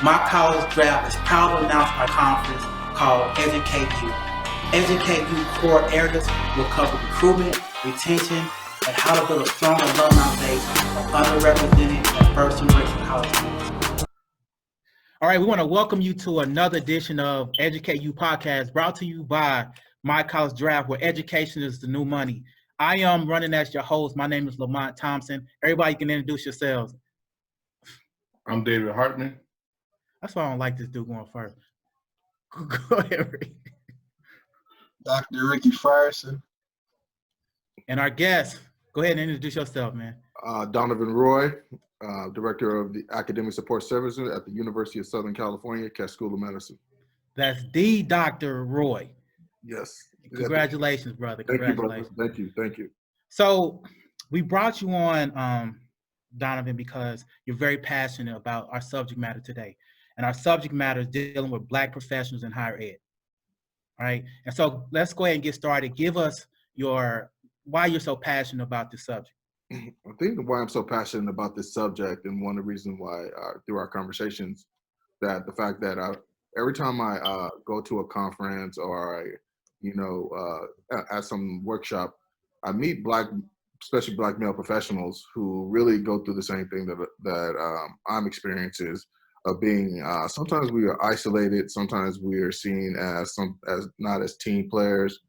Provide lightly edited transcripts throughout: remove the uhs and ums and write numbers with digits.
My college draft is proud to announce my conference called Educate You. Educate You core areas will cover recruitment, retention, and how to build a strong alumni base of underrepresented and first generation college students. All right, we want to welcome you to another edition of Educate You podcast, brought to you by My College Draft, where education is the new money. I am running as your host. My name is Lamont Thompson. Everybody can introduce yourselves. I'm David Hartman. That's why I don't like this dude going first. Go ahead, Rick. Dr. Ricky Frierson. And our guest, go ahead and introduce yourself, man. Donovan Roy, Director of the Academic Support Services at the University of Southern California, Keck School of Medicine. That's the Dr. Roy. Yes. Congratulations, brother. Congratulations. Thank you. Thank you. So we brought you on, Donovan, because you're very passionate about our subject matter today. And our subject matter is dealing with Black professionals in higher ed. All right. And so let's go ahead and get started. Give us why you're so passionate about this subject. I think why I'm so passionate about this subject, and one of the reasons why through our conversations, that the fact that every time I go to a conference or at some workshop, I meet especially Black male professionals who really go through the same thing that I'm experiencing, of being sometimes we are isolated, sometimes we are seen as not as team players.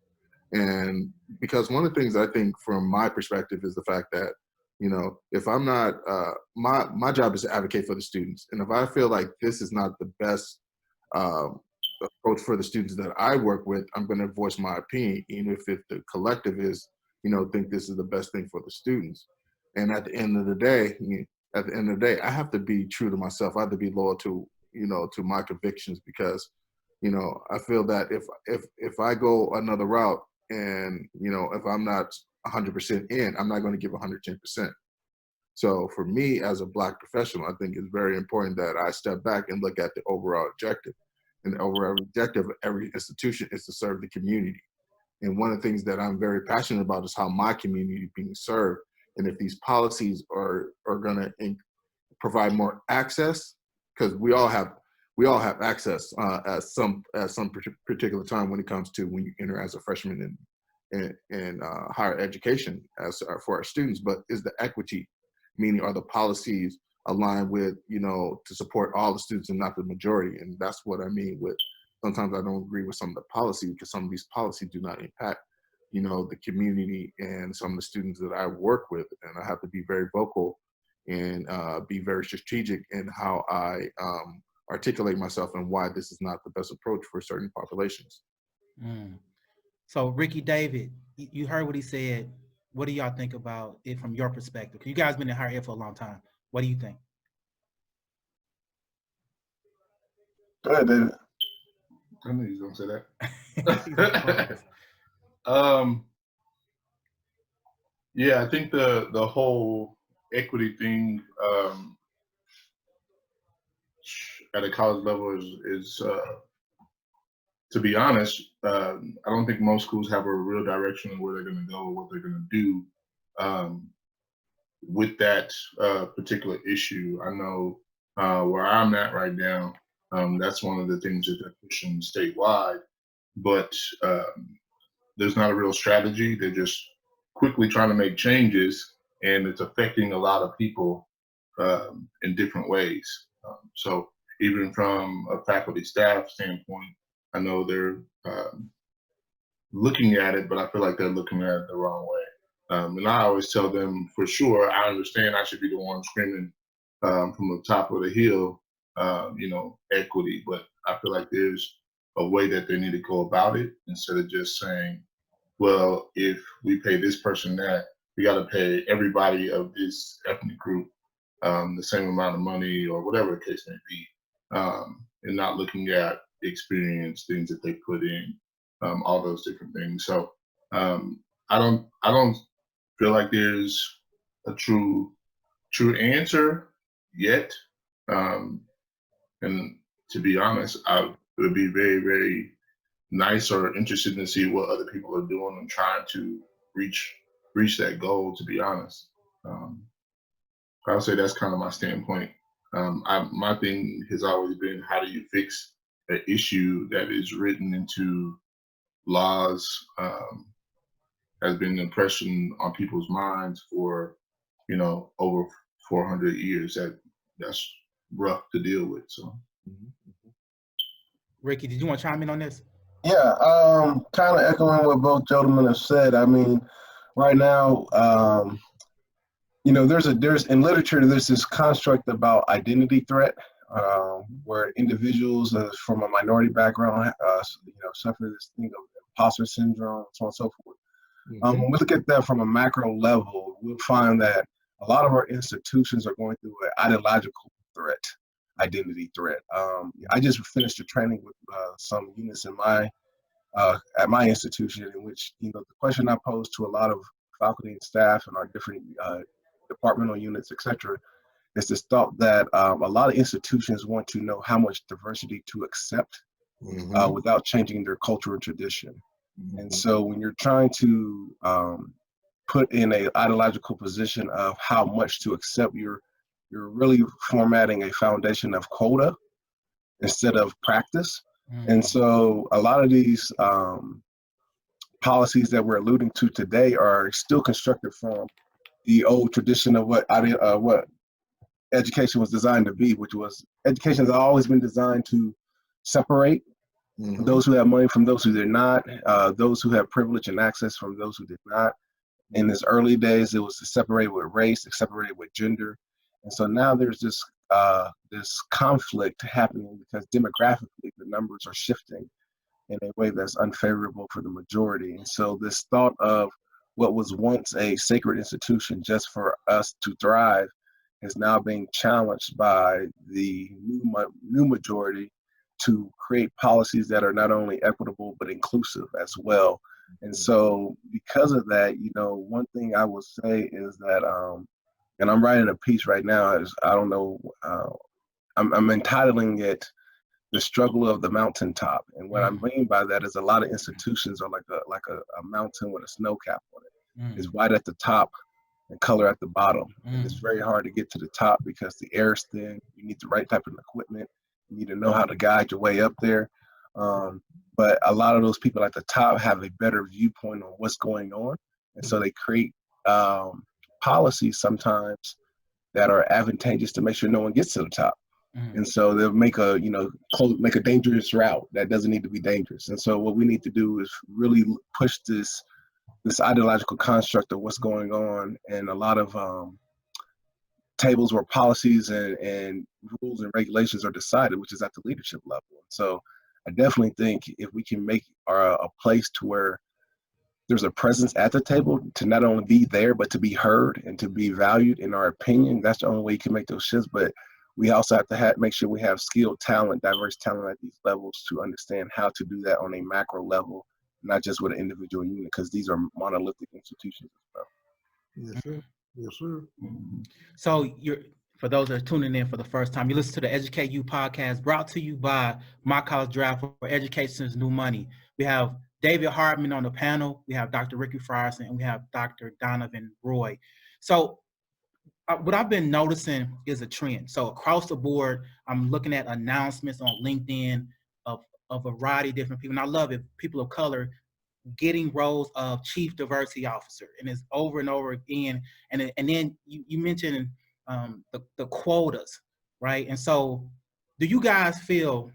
And because one of the things I think from my perspective is the fact that, if I'm not, my job is to advocate for the students. And if I feel like this is not the best approach for the students that I work with, I'm going to voice my opinion, even if the collective is, think this is the best thing for the students. And at the end of the day, I have to be true to myself. I have to be loyal to my convictions, because, I feel that if I go another route, and, if I'm not 100% in, I'm not going to give 110%. So for me as a Black professional, I think it's very important that I step back and look at the overall objective. And the overall objective of every institution is to serve the community. And one of the things that I'm very passionate about is how my community is being served. And if these policies are going to provide more access, because we all have access at some particular time when it comes to when you enter as a freshman in higher education for our students. But is the equity, meaning are the policies aligned with, to support all the students and not the majority? And that's what I mean with, sometimes I don't agree with some of the policy, because some of these policies do not impact, the community and some of the students that I work with. And I have to be very vocal and be very strategic in how I articulate myself and why this is not the best approach for certain populations. So Ricky, David, you heard what he said. What do y'all think about it from your perspective? You guys been in higher ed for a long time. What do you think? Go ahead, David. I knew you was gonna say that. Yeah, I think the whole equity thing at a college level is to be honest, I don't think most schools have a real direction of where they're going to go, what they're going to do with that particular issue. I know where I'm at right now, that's one of the things that they're pushing statewide, but there's not a real strategy. They're just quickly trying to make changes, and it's affecting a lot of people in different ways. So even from a faculty staff standpoint, I know they're looking at it, but I feel like they're looking at it the wrong way. And I always tell them, for sure, I understand I should be the one screaming from the top of the hill, equity, but I feel like there's a way that they need to go about it, instead of just saying, well, if we pay this person that, we got to pay everybody of this ethnic group the same amount of money, or whatever the case may be, and not looking at experience, things that they put in, all those different things. So I don't feel like there's a true answer yet. And to be honest, I would be very, very nice or interested to see what other people are doing and trying to reach that goal, to be honest. I would say that's kind of my standpoint My thing has always been, how do you fix an issue that is written into laws, has been an impression on people's minds for, over 400 years. That's rough to deal with. So Ricky, did you want to chime in on this? Yeah, kind of echoing what both gentlemen have said. I mean, right now, there's in literature there's this construct about identity threat, where individuals from a minority background, suffer this thing of imposter syndrome, so on and so forth. When we look at that from a macro level, we'll find that a lot of our institutions are going through an ideological threat, identity threat. I just finished a training with some units in at my institution, in which the question I pose to a lot of faculty and staff and our different departmental units, etc., is this thought that a lot of institutions want to know how much diversity to accept without changing their culture and tradition. And so when you're trying to put in a ideological position of how much to accept, you're really formatting a foundation of quota instead of practice. And so a lot of these policies that we're alluding to today are still constructed from the old tradition of what education was designed to be, which was education has always been designed to separate those who have money from those who did not, those who have privilege and access from those who did not. In its early days, it was to separate with race, to separate with gender. And so now there's this conflict happening because demographically the numbers are shifting in a way that's unfavorable for the majority. And so this thought of what was once a sacred institution just for us to thrive is now being challenged by the new majority to create policies that are not only equitable but inclusive as well. And so because of that, one thing I will say is that, and I'm writing a piece right now, I'm entitling it "The Struggle of the Mountaintop." And what I mean by that is a lot of institutions are like a mountain with a snow cap on it. It's white at the top and color at the bottom. And it's very hard to get to the top because the air is thin. You need the right type of equipment. You need to know how to guide your way up there. But a lot of those people at the top have a better viewpoint on what's going on. And so they create policies sometimes that are advantageous to make sure no one gets to the top. And so they'll make a dangerous route that doesn't need to be dangerous. And so what we need to do is really push this ideological construct of what's going on, and a lot of tables where policies and rules and regulations are decided, which is at the leadership level. So I definitely think if we can make a place to where there's a presence at the table to not only be there, but to be heard and to be valued in our opinion, that's the only way you can make those shifts. But we also have to make sure we have skilled talent, diverse talent at these levels to understand how to do that on a macro level, not just with an individual unit, because these are monolithic institutions as well. Yes, sir. Yes, sir. So for those that are tuning in for the first time, you listen to the Educate You podcast, brought to you by My College Draft for Education's New Money. We have David Hartman on the panel. We have Dr. Ricky Frierson, and we have Dr. Donovan Roy. So what I've been noticing is a trend. So across the board, I'm looking at announcements on LinkedIn of a variety of different people. And I love it. People of color getting roles of chief diversity officer, and it's over and over again. And then you mentioned the quotas, right? And so do you guys feel,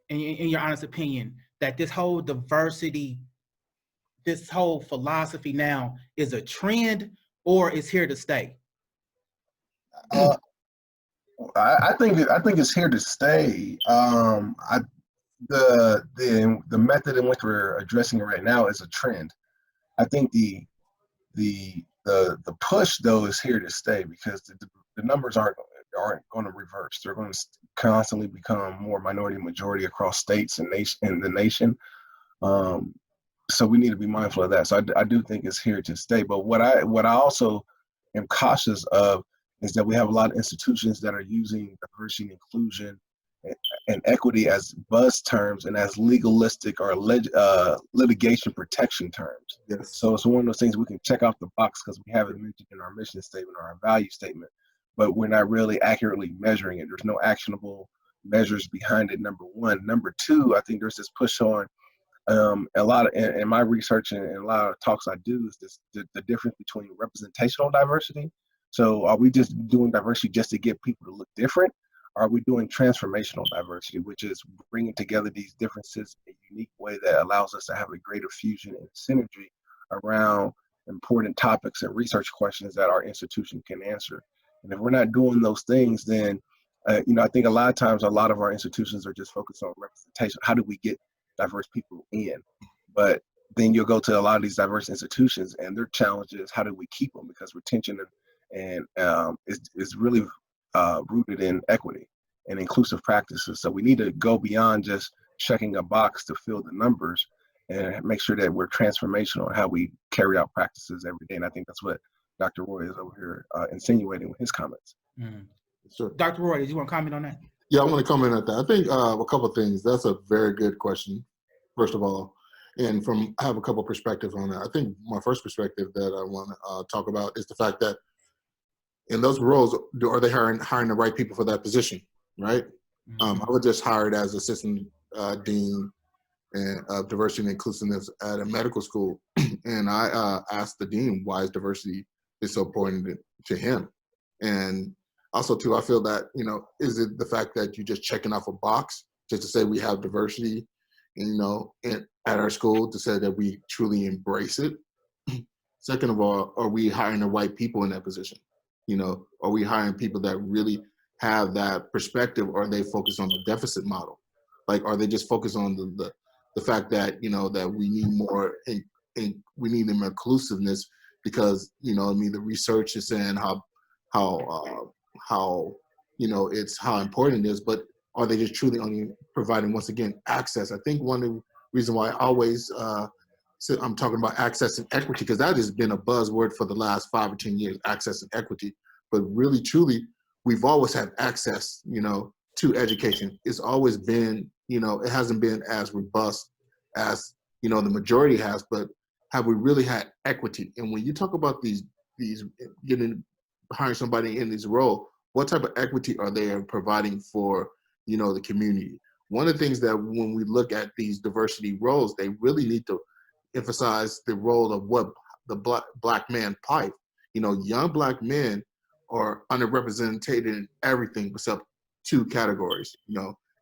in your honest opinion, that this whole diversity, this whole philosophy now is a trend or is here to stay? I think it's here to stay. The method in which we're addressing it right now is a trend. I think the push though is here to stay because the numbers aren't going to reverse. They're going to constantly become more minority majority across states and the nation. So we need to be mindful of that. So I do think it's here to stay. But what I also am cautious of is that we have a lot of institutions that are using diversity and inclusion and equity as buzz terms and as legalistic or litigation protection terms. Yes. So it's one of those things we can check off the box because we have it mentioned in our mission statement or our value statement. but we're not really accurately measuring it. There's no actionable measures behind it, number one. Number two, I think there's this push on a lot of, in my research and a lot of talks I do, is this the difference between representational diversity. So are we just doing diversity just to get people to look different? Or are we doing transformational diversity, which is bringing together these differences in a unique way that allows us to have a greater fusion and synergy around important topics and research questions that our institution can answer? And if we're not doing those things, then I think a lot of times a lot of our institutions are just focused on representation. How do we get diverse people in? But then you'll go to a lot of these diverse institutions and their challenge is how do we keep them, because retention and is really rooted in equity and inclusive practices. So we need to go beyond just checking a box to fill the numbers and make sure that we're transformational in how we carry out practices every day. And I think that's what Dr. Roy is over here insinuating with his comments. Mm. Sure. Dr. Roy, did you want to comment on that? Yeah, I want to comment on that. I think a couple of things. That's a very good question, first of all. And I have a couple of perspectives on that. I think my first perspective that I want to talk about is the fact that in those roles, are they hiring the right people for that position, right? Mm-hmm. I was just hired as assistant dean of diversity and inclusiveness at a medical school. And I asked the dean why diversity is so important to him. And also, too, I feel that, is it the fact that you're just checking off a box just to say we have diversity, at our school, to say that we truly embrace it? Second of all, are we hiring the right people in that position? Are we hiring people that really have that perspective, or are they focused on the deficit model? Like, are they just focused on the fact that, that we need more and we need more inclusiveness because, the research is saying how it's how important it is, but are they just truly only providing, once again, access? I think one of the reasons why I always I'm talking about access and equity, because that has been a buzzword for the last 5 or 10 years, access and equity. But really, truly, we've always had access, to education. It's always been, it hasn't been as robust as, the majority has, but have we really had equity? And when you talk about these hiring somebody in this role, what type of equity are they providing for, the community? One of the things that when we look at these diversity roles, they really need to emphasize the role of what the black man pipe. Young black men are underrepresented in everything except 2 categories,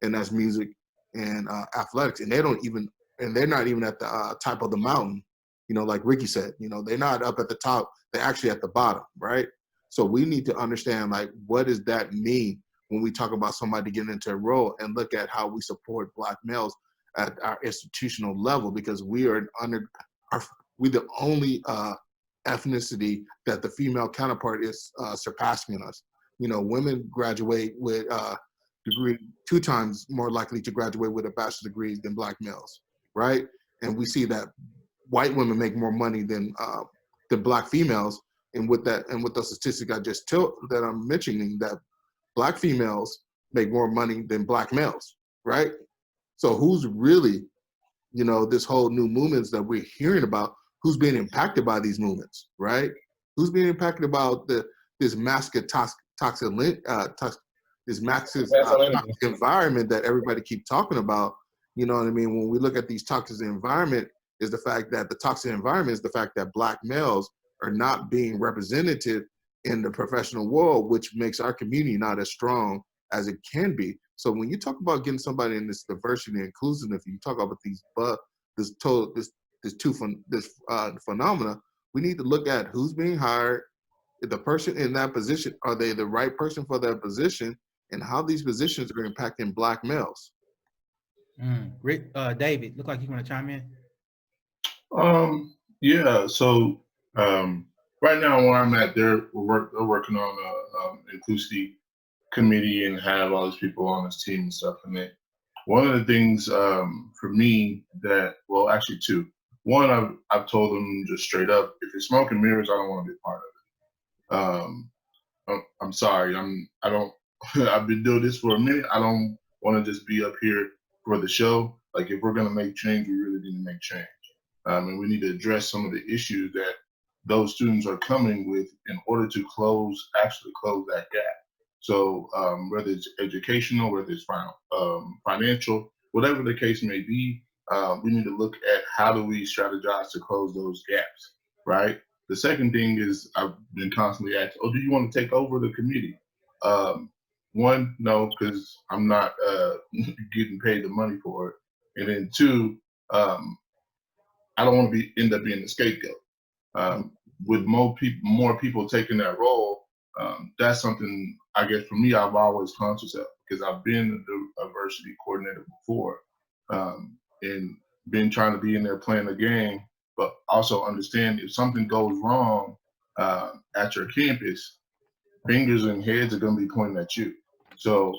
and that's music and athletics. And they're not even at the top of the mountain, like Ricky said. They're not up at the top, they're actually at the bottom, right? So we need to understand, like, what does that mean when we talk about somebody getting into a role, and look at how we support black males at our institutional level, because we're the only ethnicity that the female counterpart is surpassing us. Women graduate with degree 2 times more likely to graduate with a bachelor's degree than black males, right? And we see that white women make more money than black females. And with the statistic I just that I'm mentioning, that black females make more money than black males, right? So who's really, this whole new movements that we're hearing about, who's being impacted by these movements, right? Who's being impacted about this massive toxic environment that everybody keep talking about? You know what I mean? When we look at these toxic environment, is the fact that the toxic environment is the fact that black males are not being represented in the professional world, which makes our community not as strong as it can be. So when you talk about getting somebody in this diversity and inclusiveness, if you talk about this phenomena, we need to look at who's being hired, the person in that position, are they the right person for that position, and how these positions are impacting black males. Rick, David, look like you want to chime in. Yeah. So right now where I'm at, they're working on a inclusivity committee and have all these people on this team and stuff. And one of the things for me that, well, actually 2. One, I've told them just straight up, if you're smoking mirrors, I don't want to be a part of it. I'm sorry. I've been doing this for a minute. I don't want to just be up here for the show. Like, if we're going to make change, we really need to make change. And we need to address some of the issues those students are coming with in order to actually close that gap. So whether it's educational, whether it's financial, whatever the case may be, we need to look at how do we strategize to close those gaps, right? The second thing is I've been constantly asked, oh, do you want to take over the committee? One, no, because I'm not getting paid the money for it. And then two, I don't want to end up being the scapegoat. With more people taking that role, that's something I guess for me I've always conscious of, because I've been a diversity coordinator before, and been trying to be in there playing the game, but also understand if something goes wrong at your campus, fingers and heads are going to be pointing at you. So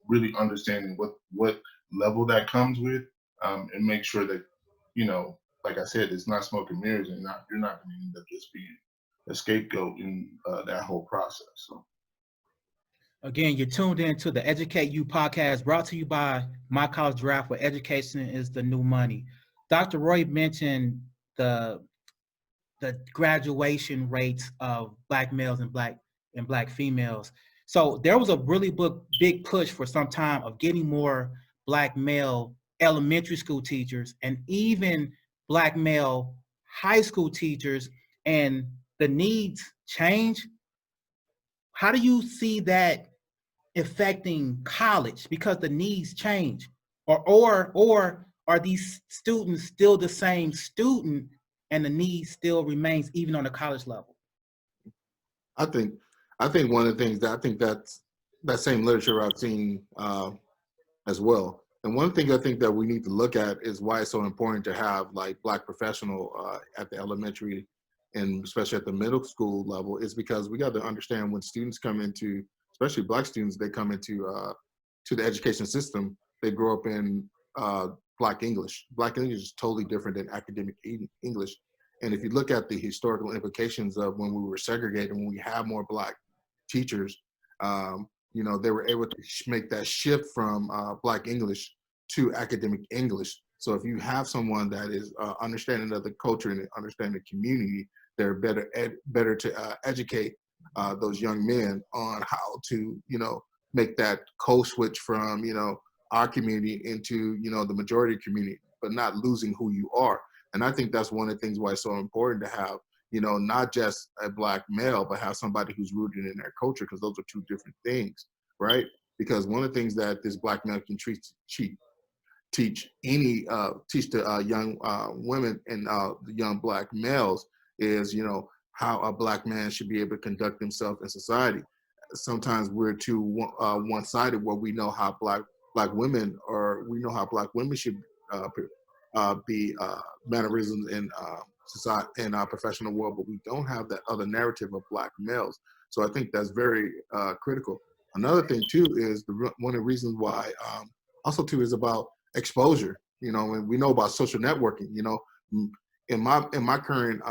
really understanding what level that comes with, and make sure that, you know, like I said, it's not smoke and mirrors, and you're not going to end up just being a scapegoat in that whole process. So. Again, you're tuned in to the Educate You podcast, brought to you by My College Draft, where education is the new money. Dr. Roy mentioned the graduation rates of Black males and Black females. So there was a really big push for some time of getting more Black male elementary school teachers and even Black male high school teachers, and the needs change. How do you see that affecting college, because the needs change? Or are these students still the same student and the need still remains even on the college level? I think one of the things that I think that same literature I've seen as well. And one thing I think that we need to look at is why it's so important to have like Black professional at the elementary and especially at the middle school level, is because we got to understand when students come into, especially Black students, they come into to the education system, they grow up in Black English. Black English is totally different than academic English. And if you look at the historical implications of when we were segregated, when we have more Black teachers, you know, they were able to make that shift from Black English to academic English. So if you have someone that is understanding of the culture and understanding the community, they're better to educate those young men on how to, you know, make that code switch from, you know, our community into, you know, the majority community, but not losing who you are. And I think that's one of the things why it's so important to have, you know, not just a Black male, but have somebody who's rooted in their culture, because those are two different things, right? Because one of the things that this Black male can teach the young women and the young Black males is, you know, how a Black man should be able to conduct himself in society. Sometimes we're too one-sided, where we know how Black women, or we know how Black women should be mannerisms in society, in our professional world, but we don't have that other narrative of Black males. So I think that's very critical. Another thing too is one of the reasons why also too is about exposure. You know, and we know about social networking. You know, in my current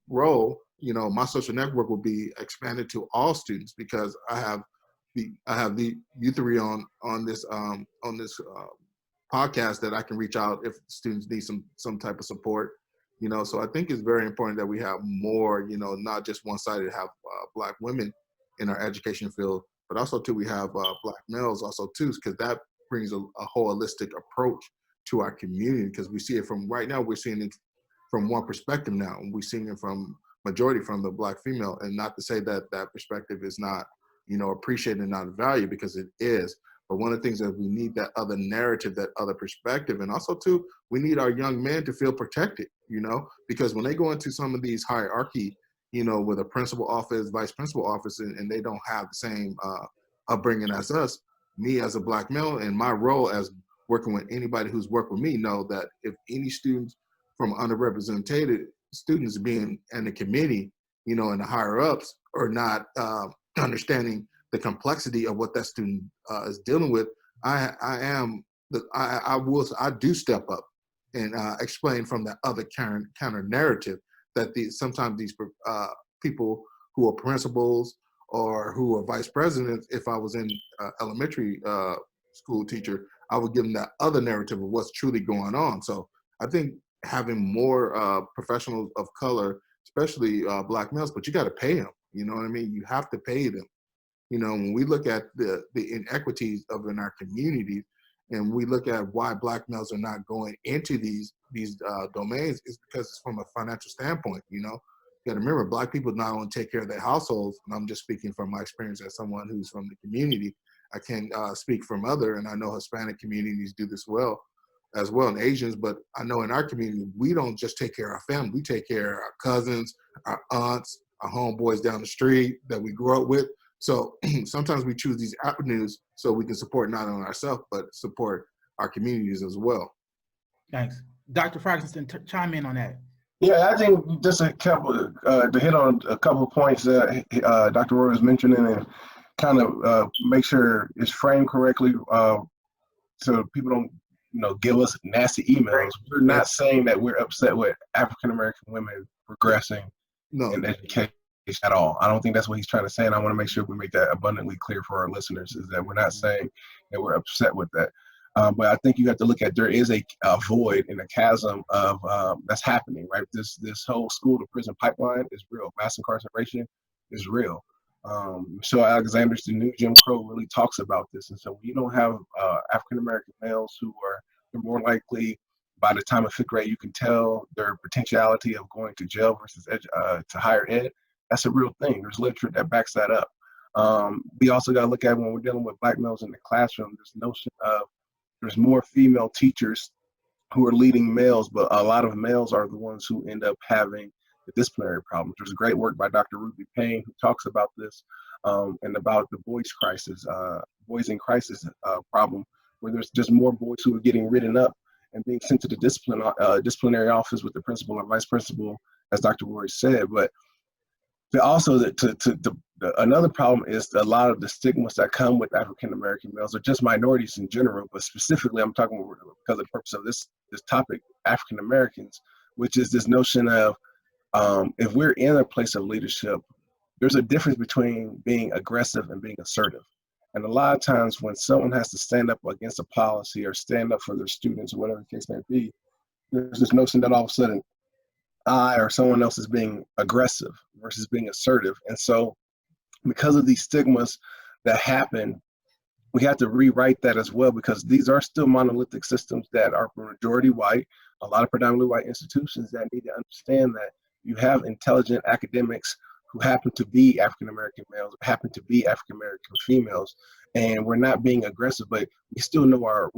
role, you know, my social network will be expanded to all students, because I have you three on this podcast that I can reach out if students need some type of support. You know, so I think it's very important that we have more, you know, not just one-sided, have Black women in our education field, but also too we have Black males also too, because that brings a holistic approach to our community, because we see it from right now, we're seeing it from one perspective now, and we're seeing it from majority from the Black female. And not to say that that perspective is not, you know, appreciated and not valued, because it is. But one of the things that we need, that other narrative, that other perspective. And also too, we need our young men to feel protected, you know, because when they go into some of these hierarchy, you know, with a principal office, vice principal office, and they don't have the same upbringing as us, me as a Black male, and my role as working with anybody who's worked with me, know that if any students from underrepresented students being in the committee, you know, and the higher ups are not understanding the complexity of what that student is dealing with, I do step up and explain from that other counter narrative that sometimes these people who are principals or who are vice presidents, if I was in elementary school teacher, I would give them that other narrative of what's truly going on. So I think having more professionals of color, especially black males, but you got to pay them. You know what I mean? You have to pay them. You know, when we look at the inequities in our communities, and we look at why black males are not going into these domains, is because it's from a financial standpoint. You know, you got to remember, black people not only take care of their households, and I'm just speaking from my experience as someone who's from the community. I can speak from other, and I know Hispanic communities do this well, as well, and Asians. But I know in our community, we don't just take care of our family; we take care of our cousins, our aunts, our homeboys down the street that we grew up with. So sometimes we choose these avenues so we can support not only ourselves, but support our communities as well. Thanks. Dr. Ferguson, chime in on that. Yeah, I think just a couple to hit on a couple of points that Dr. Roy was mentioning, and kind of make sure it's framed correctly, so people don't, give us nasty emails. We're not saying that we're upset with African American women progressing in education at all. I don't think that's what he's trying to say, and I want to make sure we make that abundantly clear for our listeners, is that we're not saying that we're upset with that. But I think you have to look at, there is a void and a chasm of that's happening, right? This whole school to prison pipeline is real. Mass incarceration is real. So Alexander's The New Jim Crow really talks about this. And so when you don't have African American males who are more likely, by the time of fifth grade, you can tell their potentiality of going to jail versus to higher ed. That's a real thing. There's literature that backs that up. We also got to look at, when we're dealing with black males in the classroom, this notion of there's more female teachers who are leading males, but a lot of males are the ones who end up having the disciplinary problems. There's great work by Dr. Ruby Payne who talks about this, and about the boys in crisis problem, where there's just more boys who are getting written up and being sent to the disciplinary office with the principal or vice principal, as Dr. Roy said. But also, another problem is a lot of the stigmas that come with African American males, or just minorities in general, but specifically I'm talking because of the purpose of this topic, African Americans, which is this notion of if we're in a place of leadership, there's a difference between being aggressive and being assertive. And a lot of times when someone has to stand up against a policy or stand up for their students or whatever the case may be, there's this notion that all of a sudden I or someone else is being aggressive versus being assertive. And so because of these stigmas that happen, we have to rewrite that as well, because these are still monolithic systems that are majority white, a lot of predominantly white institutions that need to understand that you have intelligent academics who happen to be African American males, happen to be African American females, and we're not being aggressive, but we still know our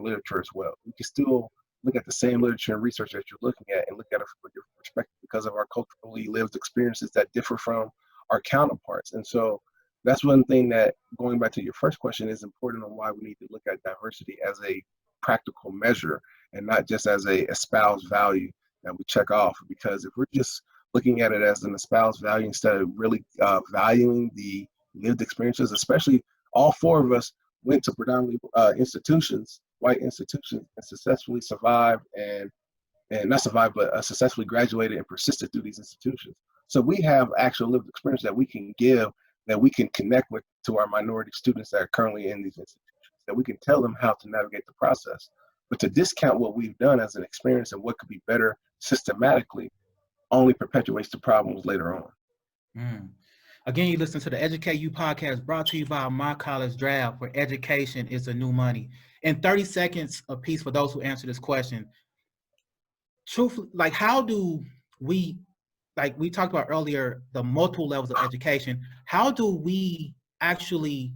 literature as well. We can still look at the same literature and research that you're looking at and look at it from a different perspective because of our culturally lived experiences that differ from our counterparts. And so that's one thing that, going back to your first question, is important on why we need to look at diversity as a practical measure and not just as a espoused value that we check off. Because if we're just looking at it as an espoused value instead of really valuing the lived experiences, especially all four of us went to predominantly institutions, white institutions, and successfully survived and not survived, but successfully graduated and persisted through these institutions. So we have actual lived experience that we can give, that we can connect with to our minority students that are currently in these institutions, that we can tell them how to navigate the process. But to discount what we've done as an experience and what could be better systematically only perpetuates the problems later on. Again, you listen to the Educate You podcast, brought to you by My College Draft, where education is the new money. In 30 seconds apiece, for those who answer this question, truthfully, like, how do we, like we talked about earlier, the multiple levels of education, how do we actually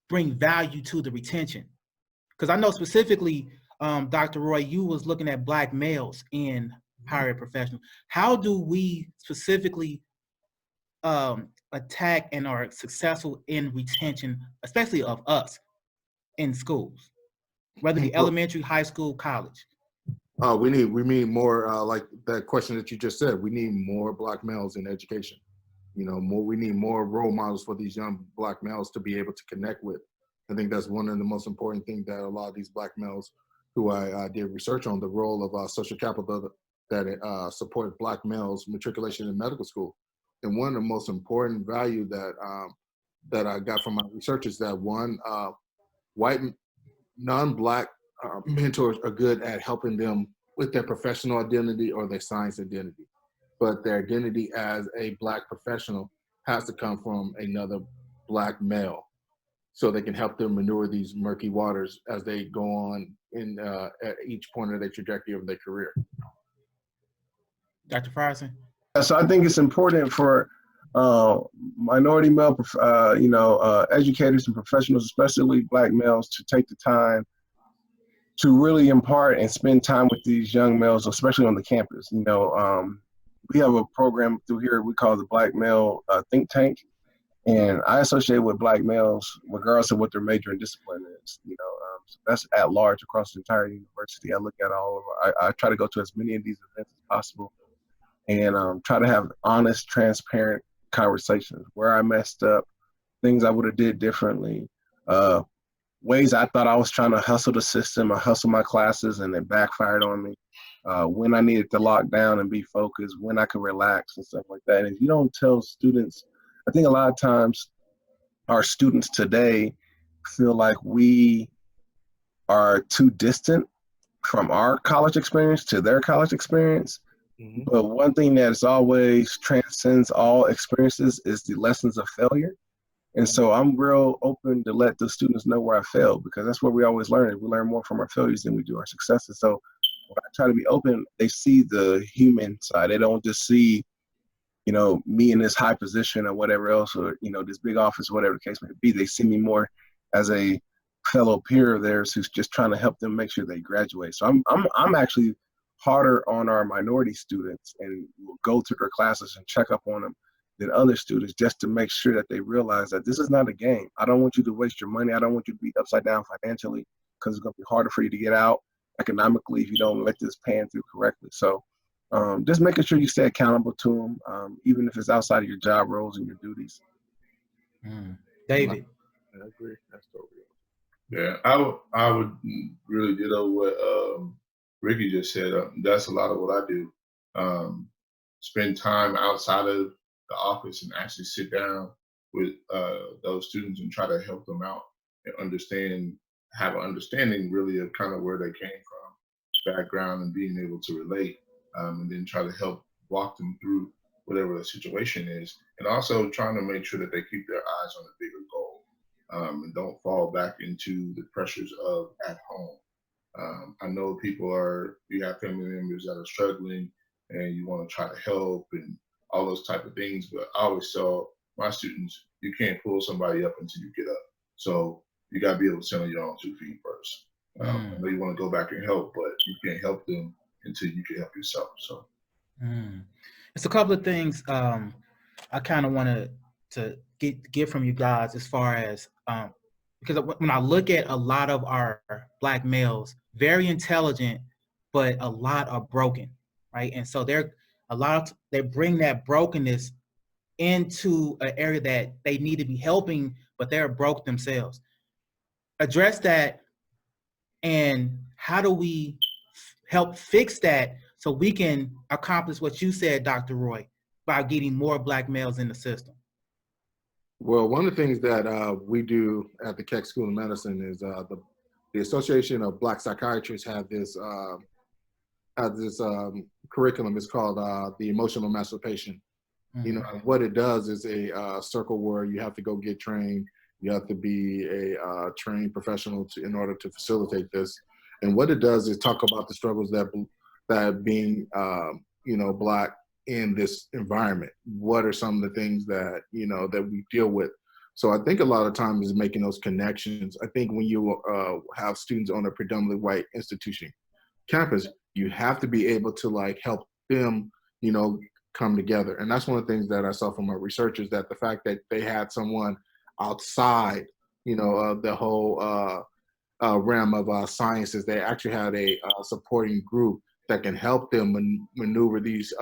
bring value to the retention? Because I know specifically, Dr. Roy, you was looking at Black males in higher ed professionals. How do we specifically attack and are successful in retention, especially of us in schools, whether it be elementary, high school, college? We need more, like that question that you just said, we need more Black males in education. We need more role models for these young Black males to be able to connect with. I think that's one of the most important things that a lot of these Black males who I did research on, the role of social capital that support Black males matriculation in medical school. And one of the most important value that I got from my research is that white non-Black mentors are good at helping them with their professional identity or their science identity. but their identity as a Black professional has to come from another Black male, so they can help them maneuver these murky waters as they go on in at each point of their trajectory of their career. Dr. Frierson? So I think it's important for minority male, educators and professionals, especially Black males, to take the time to really impart and spend time with these young males, especially on the campus. We have a program through here we call the Black Male Think Tank, and I associate with Black males regardless of what their major and discipline is. So that's at large across the entire university. I look at all of. I try to go to as many of these events as possible, and try to have honest, transparent conversations where I messed up, things I would have did differently, ways I thought I was trying to hustle the system, I hustle my classes, and it backfired on me. When I needed to lock down and be focused, when I could relax and stuff like that. And if you don't tell students, I think a lot of times our students today feel like we are too distant from our college experience to their college experience. Mm-hmm. But one thing that is always transcends all experiences is the lessons of failure. And so I'm real open to let the students know where I failed, because that's what we always learn. We learn more from our failures than we do our successes. So when I try to be open, they see the human side. They don't just see, me in this high position or whatever else, or, this big office, whatever the case may be. They see me more as a fellow peer of theirs who's just trying to help them make sure they graduate. So I'm actually harder on our minority students, and will go through their classes and check up on them than other students, just to make sure that they realize that this is not a game. I don't want you to waste your money. I don't want you to be upside down financially, because it's going to be harder for you to get out economically if you don't let this pan through correctly. So just making sure you stay accountable to them, even if it's outside of your job roles and your duties. David? I agree. That's totally. Yeah, I would really ditto what Ricky just said. That's a lot of what I do. Spend time outside of the office and actually sit down with those students and try to help them out and have an understanding really of kind of where they came from, background, and being able to relate, and then try to help walk them through whatever the situation is, and also trying to make sure that they keep their eyes on the bigger goal, and don't fall back into the pressures of at home. I know you have family members that are struggling, and you want to try to help and all those type of things, but I always tell my students, you can't pull somebody up until you get up. So you got to be able to stand on your own 2 feet first. I know you want to go back and help, but you can't help them until you can help yourself. So it's a couple of things I kind of want to get from you guys, as far as because when I look at a lot of our Black males, very intelligent, but a lot are broken, right? And so they bring that brokenness into an area that they need to be helping, but they're broke themselves. Address that, and how do we help fix that so we can accomplish what you said, Dr. Roy, by getting more Black males in the system? Well, one of the things that we do at the Keck School of Medicine is the Association of Black Psychiatrists have this curriculum. It's called the Emotional Emancipation. What it does is a circle where you have to go get trained. You have to be a trained professional in order to facilitate this. And what it does is talk about the struggles that being Black in this environment. What are some of the things that that we deal with? So I think a lot of times is making those connections. I think when you have students on a predominantly white institution campus, you have to be able to help them come together. And that's one of the things that I saw from my research, is that the fact that they had someone outside of the whole realm of sciences, they actually had a supporting group that can help them maneuver these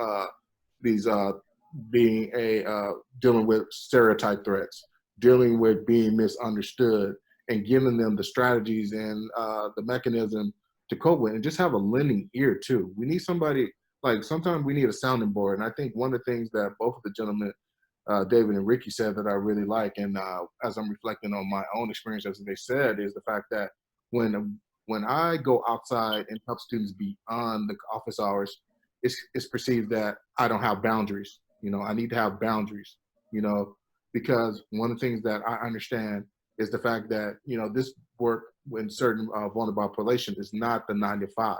dealing with stereotype threats, dealing with being misunderstood, and giving them the strategies and the mechanism to cope with, and just have a lending ear too. We need somebody, sometimes we need a sounding board. And I think one of the things that both of the gentlemen, David and Ricky, said that I really like, and as I'm reflecting on my own experience, as they said, is the fact that when I go outside and help students beyond the office hours, it's perceived that I don't have boundaries. You know, I need to have boundaries, you know, because one of the things that I understand is the fact that, you know, this work in certain vulnerable population is not the 9 to 5.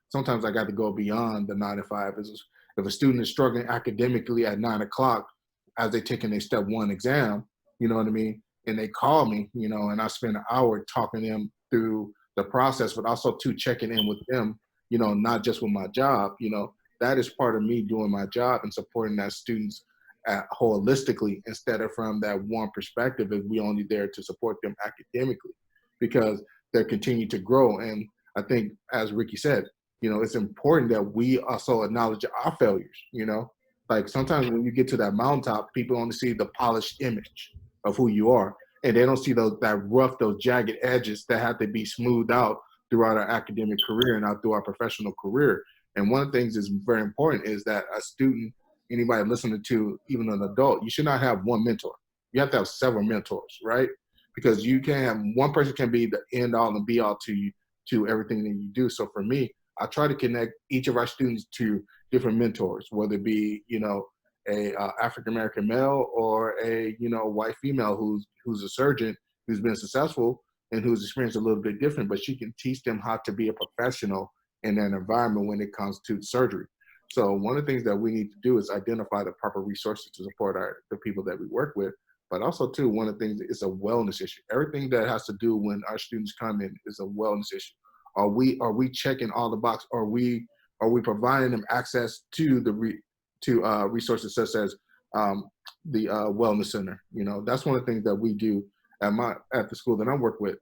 Sometimes I got to go beyond the 9 to 5. If a student is struggling academically at 9 o'clock as they're taking their step 1 exam, you know what I mean? And they call me, you know, and I spend an hour talking to them through the process, but also too checking in with them, you know, not just with my job, you know, that is part of me doing my job and supporting that students holistically instead of from that one perspective if we only there to support them academically because they continue to grow. And I think, as Ricky said, you know, it's important that we also acknowledge our failures, you know, like sometimes when you get to that mountaintop, people only see the polished image of who you are. And they don't see those jagged edges that have to be smoothed out throughout our academic career and out through our professional career. And one of the things is very important is that a student, anybody listening to, even an adult, you should not have one mentor. You have to have several mentors, right? Because you can't have one person can be the end all and be all to you, to everything that you do. So for me, I try to connect each of our students to different mentors, whether it be, you know, a African-American male or a, you know, white female who's a surgeon, who's been successful and who's experienced a little bit different, but she can teach them how to be a professional in an environment when it comes to surgery. So one of the things that we need to do is identify the proper resources to support the people that we work with. But also too, one of the things is a wellness issue. Everything that has to do when our students come in is a wellness issue. Are we checking all the boxes? Are we providing them access to resources such as the wellness center? You know, that's one of the things that we do at the school that I work with.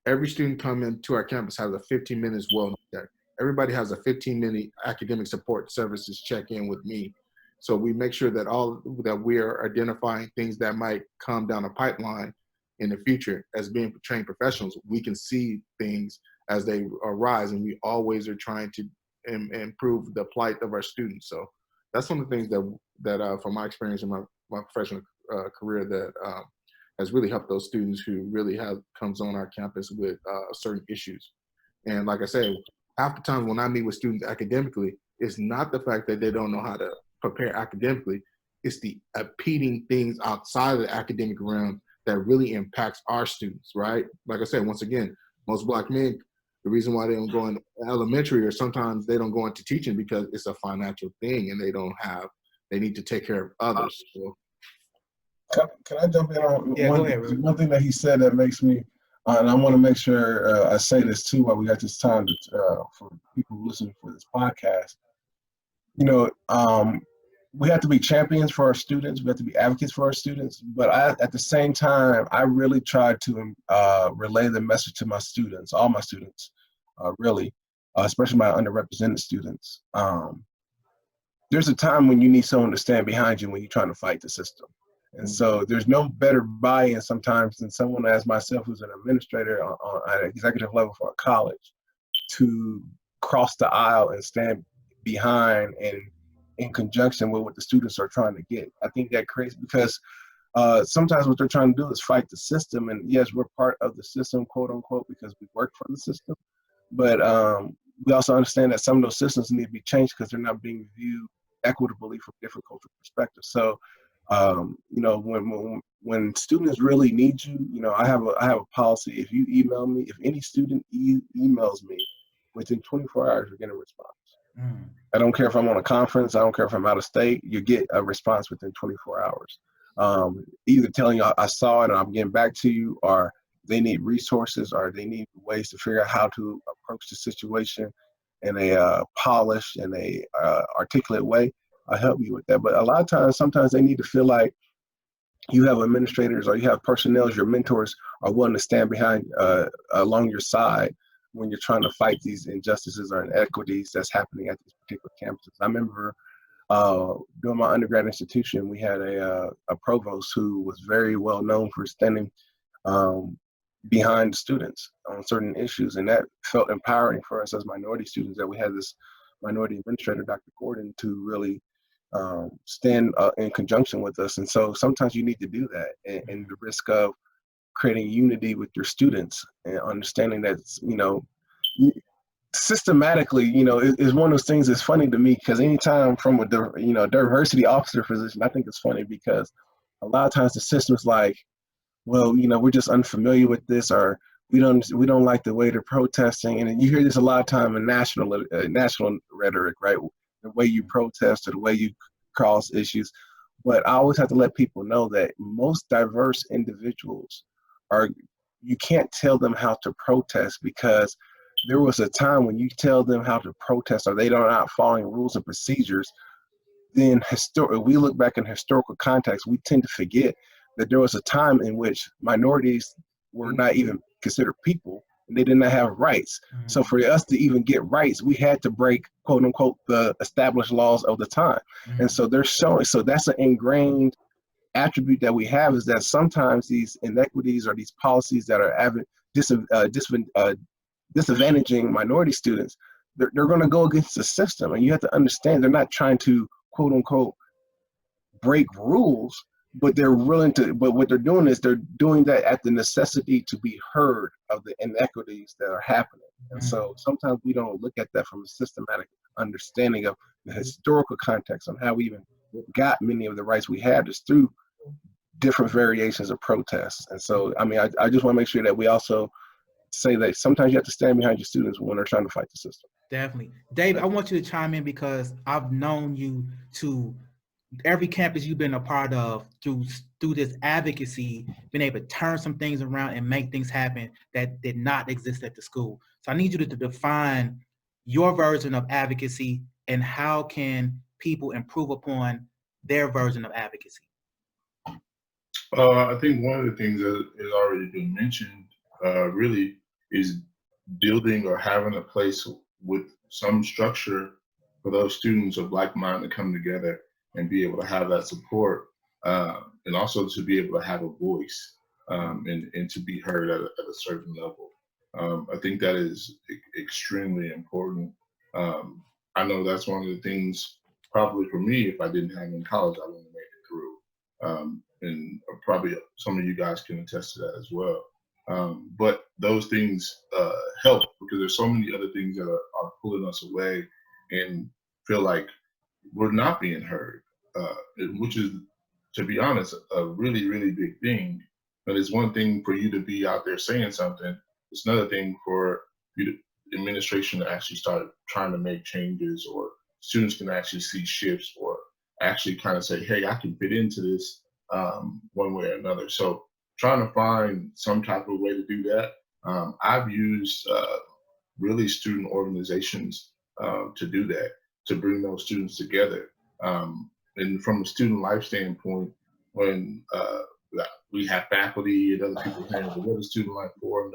Every student coming to our campus has a 15 minutes wellness check. Everybody has a 15-minute academic support services check-in with me. So we make sure that we are identifying things that might come down a pipeline in the future. As being trained professionals, we can see things as they arise, and we always are trying to improve the plight of our students. So that's one of the things that from my experience in my professional career that has really helped those students who really comes on our campus with certain issues. And like I said, half the time when I meet with students academically, it's not the fact that they don't know how to prepare academically, it's the impeding things outside of the academic realm that really impacts our students, right? Like I said, once again, most Black men, the reason why they don't go in elementary or sometimes they don't go into teaching because it's a financial thing and they need to take care of others. So. Can I jump in on go ahead, one thing that he said that makes me, and I want to make sure I say this too while we got this time for people listening for this podcast. You know, we have to be champions for our students. We have to be advocates for our students. But at the same time, I really try to relay the message to my students, all my students, really, especially my underrepresented students. There's a time when you need someone to stand behind you when you're trying to fight the system. And so there's no better buy-in sometimes than someone as myself who's an administrator on an executive level for a college to cross the aisle and stand behind and in conjunction with what the students are trying to get. I think that creates, because sometimes what they're trying to do is fight the system. And yes, we're part of the system, quote unquote, because we work for the system. But we also understand that some of those systems need to be changed because they're not being viewed equitably from different cultural perspectives. So, you know, when students really need you, you know, I have a policy. If you email me, if any student emails me, within 24 hours, you're getting a response. I don't care if I'm on a conference. I don't care if I'm out of state. You get a response within 24 hours. Either telling you I saw it and I'm getting back to you, or they need resources, or they need ways to figure out how to approach the situation in a polished and a articulate way. I'll help you with that. But a lot of times, sometimes they need to feel like you have administrators or you have personnel, your mentors are willing to stand behind along your side when you're trying to fight these injustices or inequities that's happening at these particular campuses. I remember during my undergrad institution, we had a provost who was very well known for standing behind students on certain issues. And that felt empowering for us as minority students, that we had this minority administrator, Dr. Gordon, to really stand in conjunction with us. And so sometimes you need to do that, and the risk of creating unity with your students and understanding that, you know, systematically, is one of those things that's funny to me because anytime from a diversity officer position, I think it's funny because a lot of times the system's like, well, we're just unfamiliar with this, or we don't like the way they're protesting, and you hear this a lot of time in national rhetoric, right? The way you protest or the way you cross issues. But I always have to let people know that most diverse individuals you can't tell them how to protest, because there was a time when you tell them how to protest or they are not following rules and procedures, then we look back in historical context, we tend to forget that there was a time in which minorities were not even considered people, and they did not have rights. Mm-hmm. So for us to even get rights, we had to break, quote unquote, the established laws of the time. Mm-hmm. And so so that's an ingrained attribute that we have, is that sometimes these inequities or these policies that are disadvantaging minority students, they're going to go against the system. And you have to understand, they're not trying to, quote unquote, break rules, but what they're doing is they're doing that at the necessity to be heard of the inequities that are happening. And so sometimes we don't look at that from a systematic understanding of the historical context on how we even got many of the rights we have, just through different variations of protests. And so, I just want to make sure that we also say that sometimes you have to stand behind your students when they're trying to fight the system. Definitely. Dave, I want you to chime in because I've known you to every campus you've been a part of through this advocacy, been able to turn some things around and make things happen that did not exist at the school. So I need you to define your version of advocacy and how can people improve upon their version of advocacy. I think one of the things that has already been mentioned really is building or having a place with some structure for those students of like mind to come together and be able to have that support, and also to be able to have a voice, and to be heard at a certain level. I think that is extremely important. I know that's one of the things probably for me, if I didn't have in college, I wouldn't have made it through. And probably some of you guys can attest to that as well. But those things help, because there's so many other things that are pulling us away and feel like we're not being heard, which is, to be honest, a really, really big thing. But it's one thing for you to be out there saying something. It's another thing for the administration to actually start trying to make changes, or students can actually see shifts, or actually kind of say, hey, I can fit into this one way or another. So trying to find some type of way to do that. I've used really student organizations to do that, to bring those students together. And from a student life standpoint, when we have faculty and other people saying, well, what is Student Life for?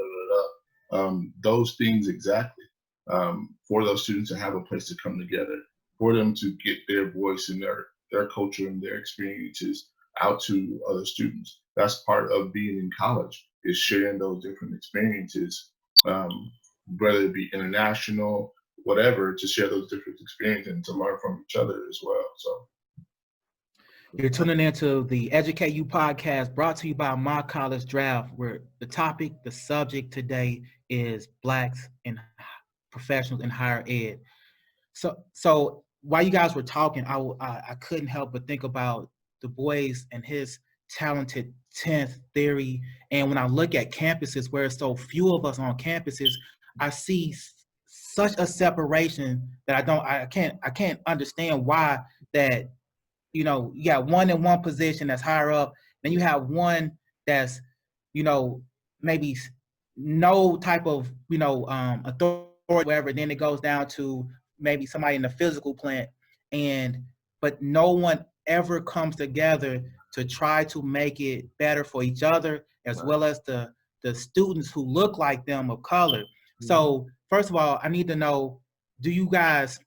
Those things exactly, for those students to have a place to come together, for them to get their voice and their culture and their experiences out to other students. That's part of being in college, is sharing those different experiences, whether it be international, whatever, to share those different experiences and to learn from each other as well. So you're tuning into the Educate You podcast, brought to you by My College Draft, where the subject today is Blacks and professionals in higher ed. So while you guys were talking, I couldn't help but think about Du Bois and his talented 10th theory. And when I look at campuses where there's so few of us on campuses, I see such a separation that I can't understand why that, you got one in one position that's higher up, then you have one that's, maybe no type of, authority, whatever. Then it goes down to maybe somebody in the physical plant, but no one ever comes together to try to make it better for each other, as well as the students who look like them of color. So first of all, I need to know, do you guys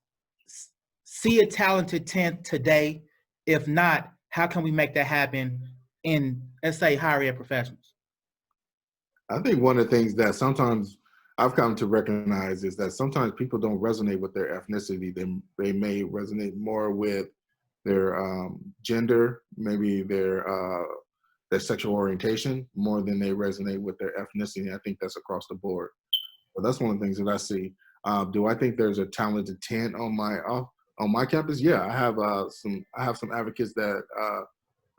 see a talented 10th today? If not, how can we make that happen in, let's say, higher ed professionals? I think one of the things that sometimes I've come to recognize is that sometimes people don't resonate with their ethnicity. They may resonate more with their gender, maybe their sexual orientation, more than they resonate with their ethnicity. I think that's across the board. But that's one of the things that I see. Do I think there's a talented 10 on my campus? Yeah, I have some advocates that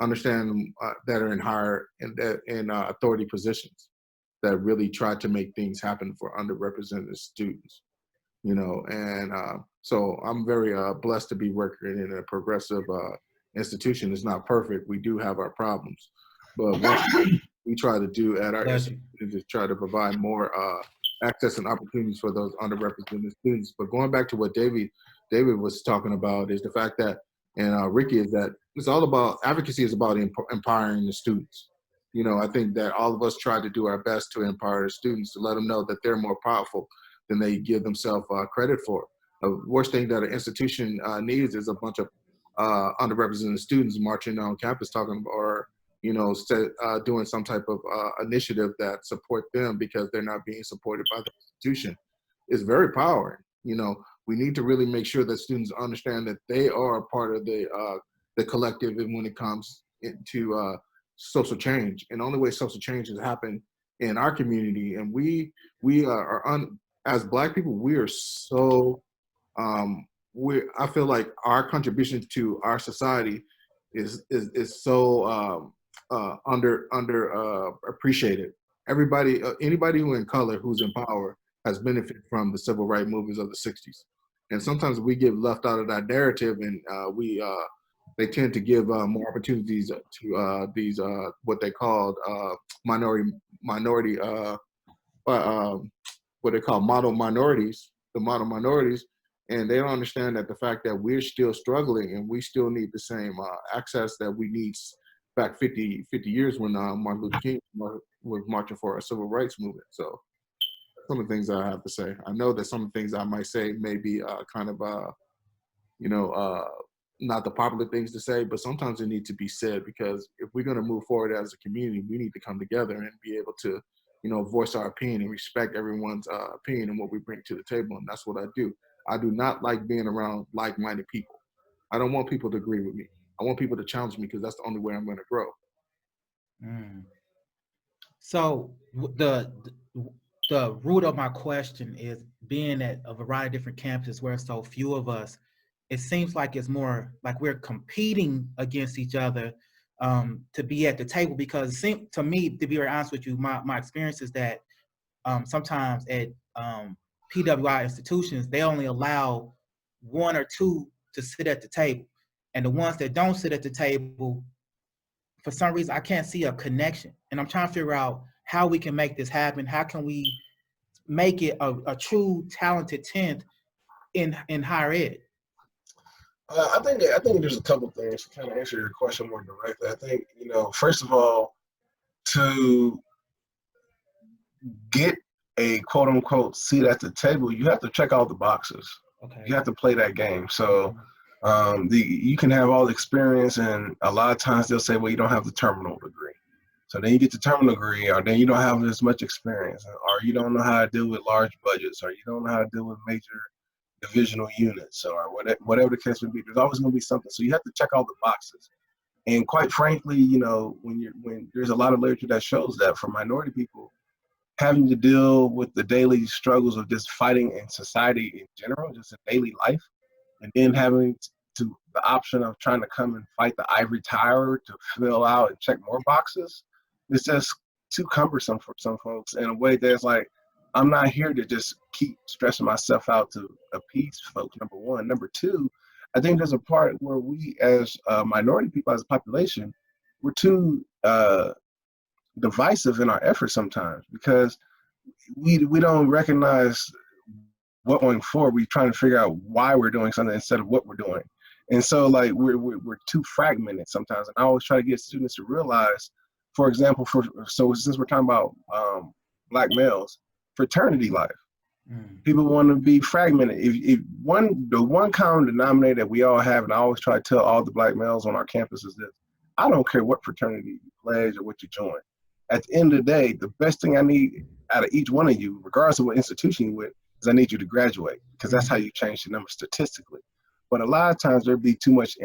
understand that are in higher in authority positions that really try to make things happen for underrepresented students. You know, and so I'm very blessed to be working in a progressive institution. It's not perfect. We do have our problems, but what we try to do at our Bless you. institution is try to provide more access and opportunities for those underrepresented students. But going back to what David was talking about is the fact that, and Ricky, is that it's all about advocacy is about empowering the students. You know, I think that all of us try to do our best to empower the students, to let them know that they're more powerful than they give themselves credit for. The worst thing that an institution needs is a bunch of underrepresented students marching on campus talking, or doing some type of initiative that support them because they're not being supported by the institution. It's very empowering. You know, we need to really make sure that students understand that they are a part of the collective, and when it comes to social change. And the only way social change has happened in our community, and we as Black people, we are so I feel like our contribution to our society is so under appreciated. Everybody, anybody who in color who's in power has benefited from the civil rights movements of the 60s. And sometimes we get left out of that narrative, and they tend to give more opportunities to these what they called minority what they call model minorities, the model minorities, and they don't understand that the fact that we're still struggling and we still need the same access that we need back 50 years when Martin Luther King was marching for a civil rights movement. So some of the things I have to say. I know that some of the things I might say may be kind of, not the popular things to say, but sometimes it needs to be said, because if we're going to move forward as a community, we need to come together and be able to, voice our opinion and respect everyone's opinion and what we bring to the table. And that's what I do. I do not like being around like-minded people. I don't want people to agree with me. I want people to challenge me, because that's the only way I'm going to grow. So the root of my question is, being at a variety of different campuses where so few of us, it seems like it's more like we're competing against each other to be at the table. Because it seems to me, to be very honest with you, my experience is that sometimes at PWI institutions, they only allow one or two to sit at the table. And the ones that don't sit at the table, for some reason, I can't see a connection. And I'm trying to figure out how we can make this happen. How can we make it a true talented 10th in higher ed? I think there's a couple things to kind of answer your question more directly. I think, first of all, to get a quote unquote seat at the table, you have to check all the boxes. Okay. You have to play that game. So you can have all the experience, and a lot of times they'll say, well, you don't have the terminal degree. So then you get the terminal degree, or then you don't have as much experience, or you don't know how to deal with large budgets, or you don't know how to deal with major divisional units, or whatever the case may be. There's always going to be something. So you have to check all the boxes. And quite frankly, when there's a lot of literature that shows that for minority people, having to deal with the daily struggles of just fighting in society in general, just in daily life, and then having to the option of trying to come and fight the ivory tower to fill out and check more boxes, it's just too cumbersome for some folks in a way that's like, I'm not here to just keep stressing myself out to appease folks, number one. Number two, I think there's a part where we as minority people, as a population, we're too divisive in our efforts sometimes, because we don't recognize what going forward. We're trying to figure out why we're doing something instead of what we're doing. And so like we're too fragmented sometimes. And I always try to get students to realize, for example, so since we're talking about Black males, fraternity life. People want to be fragmented. If the one common denominator that we all have, and I always try to tell all the Black males on our campus, is this: I don't care what fraternity you pledge or what you join. At the end of the day, the best thing I need out of each one of you, regardless of what institution you're with, is I need you to graduate, because that's how you change the numbers statistically. But a lot of times there'd be too much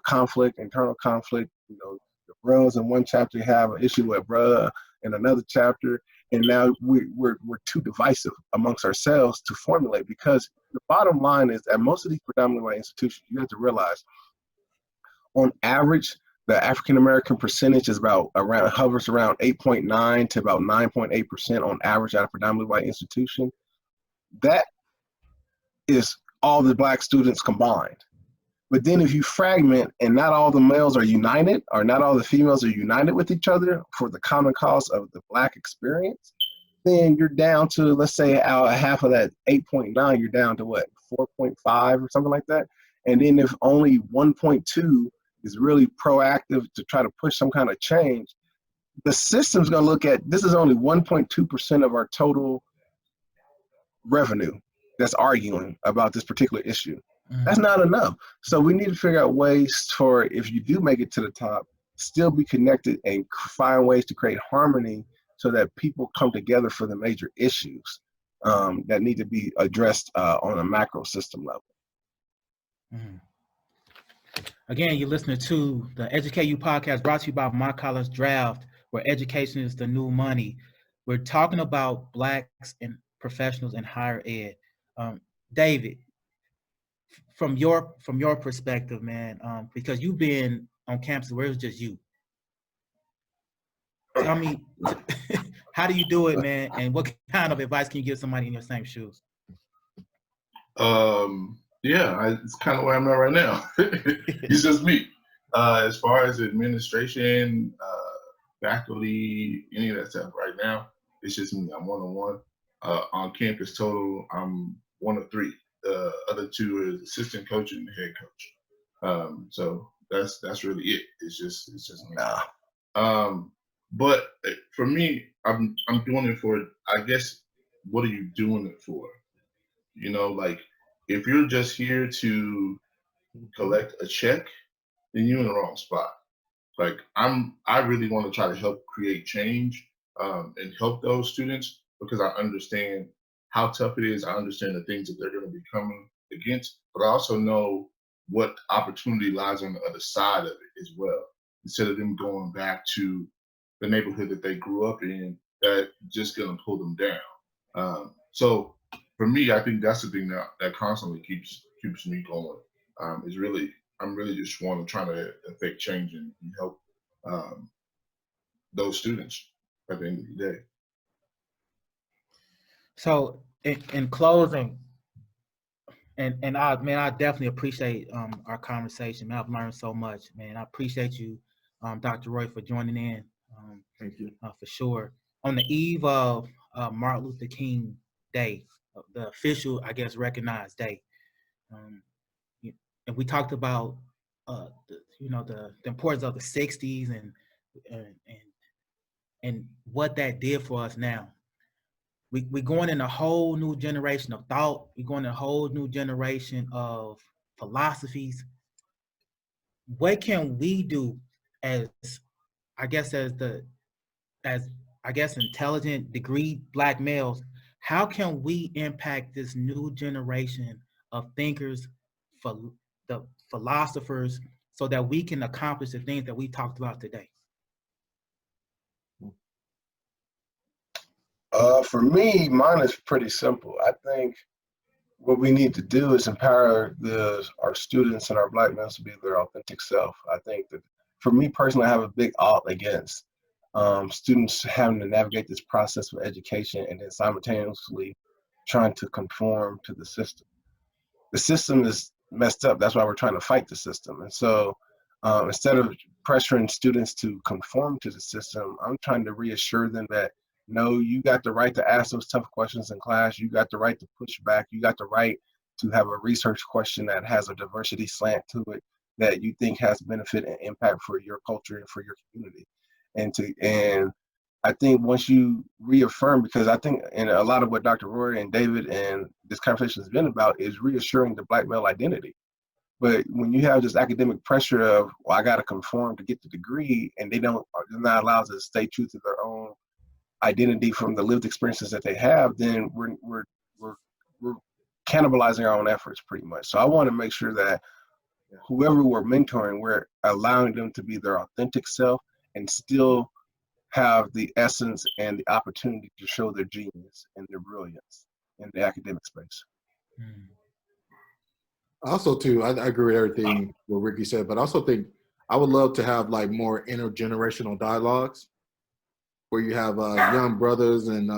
conflict, internal conflict. The bros in one chapter have an issue with bruh in another chapter, And now we're too divisive amongst ourselves to formulate, because the bottom line is that most of these predominantly white institutions, you have to realize, on average, the African American percentage is hovers around 8.9 to about 9.8% on average at a predominantly white institution. That is all the black students combined. But then if you fragment and not all the males are united, or not all the females are united with each other for the common cause of the black experience, then you're down to, let's say, out half of that 8.9, you're down to what, 4.5 or something like that. And then if only 1.2 is really proactive to try to push some kind of change, the system's going to look at, this is only 1.2% of our total revenue that's arguing about this particular issue. That's not enough. So we need to figure out ways for, if you do make it to the top, still be connected and find ways to create harmony so that people come together for the major issues that need to be addressed on a macro system level. Again, you're listening to the Educate You podcast, brought to you by My College Draft, where education is the new money. We're talking about blacks and professionals in higher ed. David, from your perspective, man, because you've been on campus where it was just you. Tell me, how do you do it, man? And what kind of advice can you give somebody in your same shoes? It's kind of where I'm at right now. It's just me. As far as administration, faculty, any of that stuff right now, it's just me. I'm one-on-one. On campus total, I'm one of three. The other two is assistant coach and head coach. So that's really it. It's just me. But for me, I'm doing it for, I guess, what are you doing it for? You know, like, if you're just here to collect a check, then you're in the wrong spot. Like, I really want to try to help create change and help those students, because I understand how tough it is. I understand the things that they're going to be coming against, but I also know what opportunity lies on the other side of it as well. Instead of them going back to the neighborhood that they grew up in, that just going to pull them down. So for me, I think that's the thing that constantly keeps me going. I'm really just trying to affect change and help those students at the end of the day. So in closing, and I definitely appreciate our conversation, man. I've learned so much, man. I appreciate you, Dr. Roy, for joining in. Thank you. For sure. On the eve of Martin Luther King Day, the official, I guess, recognized day, and we talked about the importance of the '60s and what that did for us now. We're going in a whole new generation of thought. We're going in a whole new generation of philosophies. What can we do as intelligent, degreed Black males? How can we impact this new generation of thinkers, for the philosophers, so that we can accomplish the things that we talked about today? For me, mine is pretty simple. I think what we need to do is empower our students and our Black males to be their authentic self. I think that, for me personally, I have a big ought against students having to navigate this process of education and then simultaneously trying to conform to the system. The system is messed up. That's why we're trying to fight the system. And so instead of pressuring students to conform to the system, I'm trying to reassure them that, no, you got the right to ask those tough questions in class. You got the right to push back. You got the right to have a research question that has a diversity slant to it that you think has benefit and impact for your culture and for your community. And I think once you reaffirm, because I think, and a lot of what Dr. Roy and David and this conversation has been about, is reassuring the Black male identity. But when you have this academic pressure of, well, I got to conform to get the degree, and they're not allowed to stay true to their own identity from the lived experiences that they have, then we're cannibalizing our own efforts pretty much. So I want to make sure that whoever we're mentoring, we're allowing them to be their authentic self and still have the essence and the opportunity to show their genius and their brilliance in the academic space. Also, too, I agree with everything what Ricky said, but I also think I would love to have like more intergenerational dialogues where you have young brothers and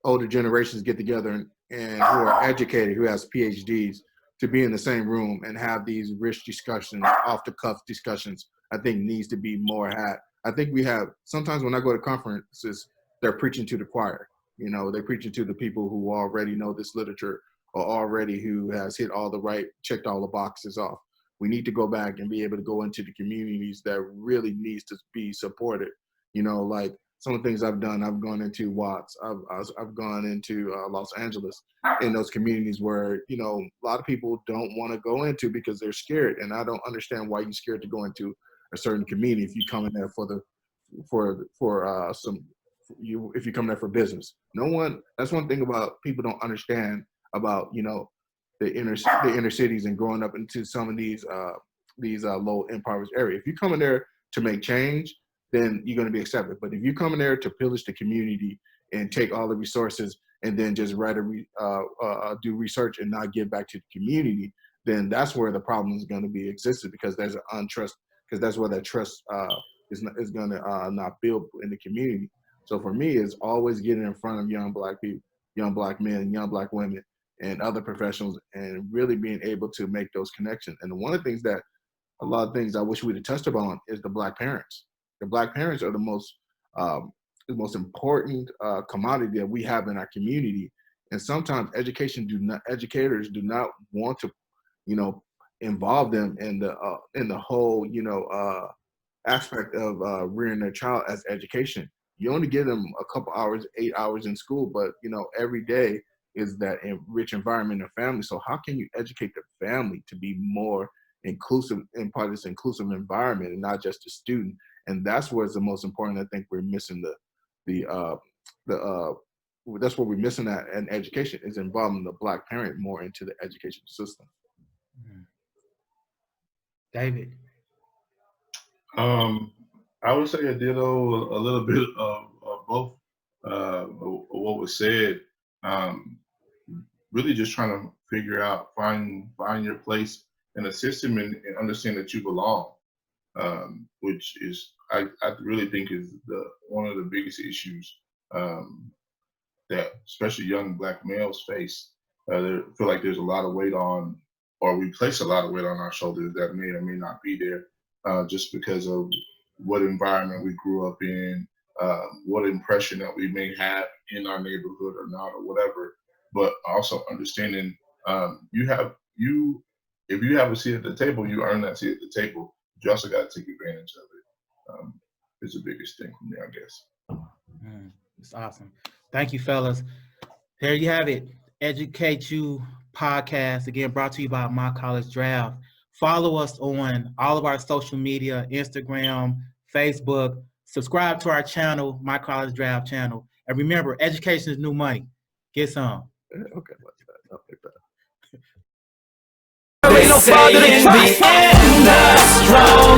older generations get together and who are educated, who has PhDs, to be in the same room and have these rich discussions, off the cuff discussions. I think needs to be more had. I think we have, sometimes when I go to conferences, they're preaching to the choir. You know, they're preaching to the people who already know this literature or already who has hit all the right, checked all the boxes off. We need to go back and be able to go into the communities that really needs to be supported. You know, like some of the things I've done, I've gone into Watts, I've gone into Los Angeles, in those communities where, you know, a lot of people don't want to go into because they're scared. And I don't understand why you're scared to go into a certain community if you come in there if you come there for business. That's one thing about people don't understand about, you know, the inner cities and growing up into some of these low impoverished areas. If you come in there to make change, then you're going to be accepted. But if you come in there to pillage the community and take all the resources and then just do research and not give back to the community, then that's where the problem is going to be existed, because there's an untrust, because that's where that trust is going to not build in the community. So for me, it's always getting in front of young Black people, young Black men, young Black women, and other professionals, and really being able to make those connections. And one of the things that, a lot of things I wish we'd have touched upon is the Black parents. The Black parents are the most important commodity that we have in our community. And sometimes educators do not want to, you know, involve them in the whole, you know, aspect of rearing their child as education. You only give them a couple hours, 8 hours in school, but, you know, every day is that rich environment and family. So how can you educate the family to be more inclusive in part of this inclusive environment and not just the student? And that's where it's the most important. I think we're missing that's what we're missing in education, is involving the Black parent more into the education system. David. I would say a ditto, a little bit of both what was said. Really just trying to figure out, find your place in the system and understand that you belong, which is, I really think is one of the biggest issues that especially young Black males face. They feel like there's a lot of weight on, or we place a lot of weight on our shoulders that may or may not be there, just because of what environment we grew up in, what impression that we may have in our neighborhood or not, or whatever. But also understanding if you have a seat at the table, you earn that seat at the table. You also got to take advantage of it. It's the biggest thing for me, I guess. It's awesome. Thank you, fellas. There you have it. Educate You podcast, again, brought to you by My College Draft. Follow us on all of our social media, Instagram, Facebook. Subscribe to our channel, My College Draft channel. And remember, education is new money. Get some. Okay, I'll pick that. They say in the end, the strong